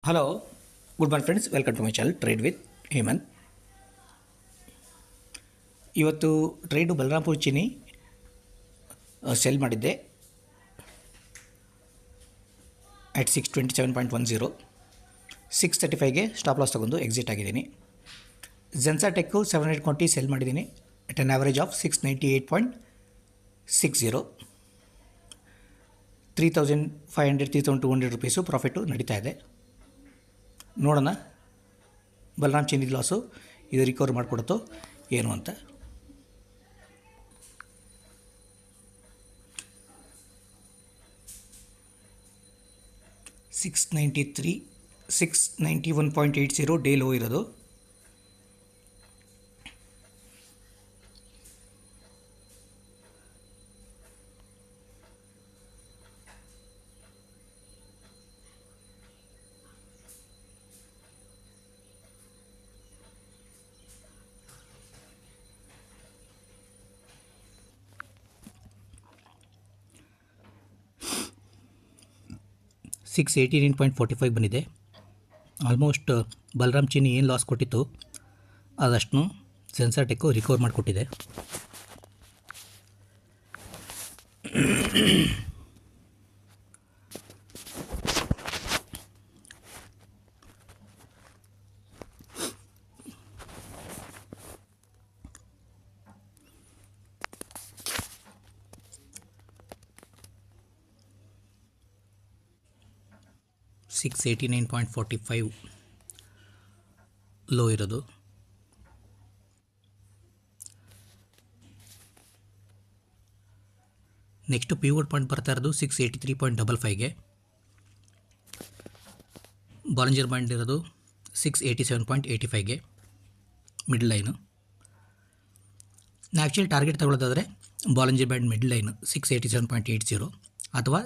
Hello good morning friends, welcome to my channel trade with Hemanth. ಇವತ್ತು trade Balrampur Chini sell ಮಾಡಿದ್ದೆ at 627.10, 635ಗೆ stop loss ತಗೊಂಡು exit ಆಗಿದ್ದೀನಿ. Zensar tech 720 sell ಮಾಡಿದ್ದೀನಿ at an average of 698.60, 3500 3200 rupees profit ನಡೀತಾ ಇದೆ. ನೋಡೋಣ ಬಲರಾಮ್ ಚೀನಿ ಲಾಸು ಇದು ರಿಕವರ್ ಮಾಡಿಕೊಡುತ್ತೋ ಏನು ಅಂತ. $691.80 ಡೇ ಲೋ ಇರೋದು. $689.45 ಬಂದಿದೆ. ಆಲ್ಮೋಸ್ಟ್ ಬಲರಾಮ್ ಚೀನಿ ಏನು ಲಾಸ್ ಕೊಟ್ಟಿತ್ತು ಅದಷ್ಟು ಜೆನ್ಸಾ ಟೆಕ್ಕು ರಿಕವರ್ ಮಾಡಿಕೊಟ್ಟಿದೆ. $689.45 ಲೋ ಇರೋದು. ನೆಕ್ಸ್ಟ್ ಪಿವೋಟ್ ಪಾಯಿಂಟ್ ಬರ್ತಾ ಇರೋದು 683.55ಗೆ. ಬಾಲಿಂಜರ್ ಬ್ಯಾಂಡ್ ಇರೋದು 687.85ಗೆ ಮಿಡ್ಲ್ ಲೈನು. ನಾ ಆ್ಯಕ್ಚುಲಿ ಟಾರ್ಗೆಟ್ ತಗೊಳ್ಳೋದಾದರೆ ಬಾಲಿಂಜರ್ ಬ್ಯಾಂಡ್ ಮಿಡ್ಲ್ ಲೈನು 687.80 ಅಥವಾ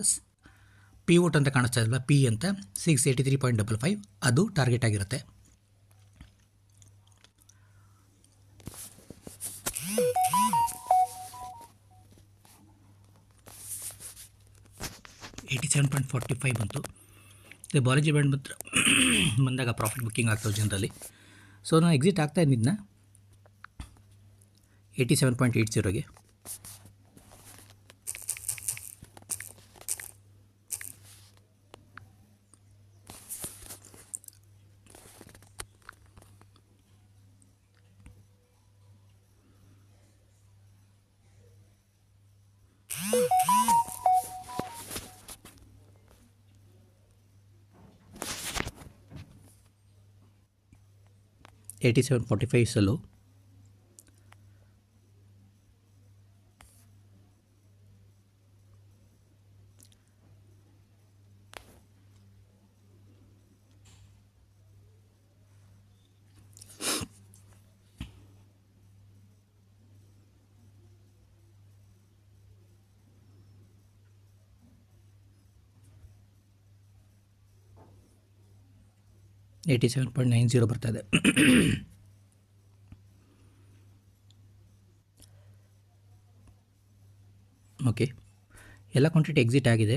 ಪಿವೋಟ್ ಅಂತ ಕಾಣಿಸ್ತಾ ಇಲ್ವಾ, ಪಿ ಅಂತ 683.55 ಅದು ಟಾರ್ಗೆಟ್ ಆಗಿರುತ್ತೆ. $87.45 ಬಂತು. ಬಾಲಿಂಜರ್ ಬ್ಯಾಂಡ್ ಬಂದಾಗ ಪ್ರಾಫಿಟ್ ಬುಕ್ಕಿಂಗ್ ಆಗ್ತವೆ ಜನರಲಿ. ಸೊ ನಾನು ಎಕ್ಸಿಟ್ ಆಗ್ತಾ ಇದ್ದಿದ್ದನ್ನ 87.80ಗೆ. $87.45 ಸಲು. $87.90 ಬರ್ತಾಯಿದೆ. ಓಕೆ, ಎಲ್ಲ ಕ್ವಾಂಟಿಟಿ ಎಕ್ಸಿಟ್ ಆಗಿದೆ.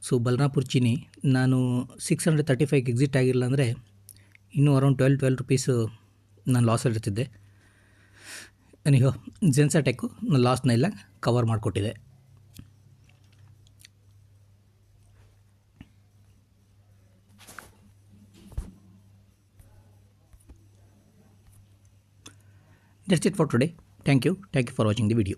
ಸೊ ಬಲರಾಂಪುರ್ ಚೀನಿ ನಾನು 635ಗೆ ಎಕ್ಸಿಟ್ ಆಗಿರಲಿಲ್ಲ ಅಂದರೆ ಇನ್ನೂ ಅರೌಂಡ್ 12 ರುಪೀಸು ನಾನು ಲಾಸಲ್ಲಿರ್ತಿದ್ದೆ. ನನಗೆ ಜೆನ್ಸಾ ಟೆಕ್ಕು ನಾನು ಲಾಸ್ನ ಎಲ್ಲ ಕವರ್ ಮಾಡಿಕೊಟ್ಟಿದೆ. That's it for today. Thank you for watching the video.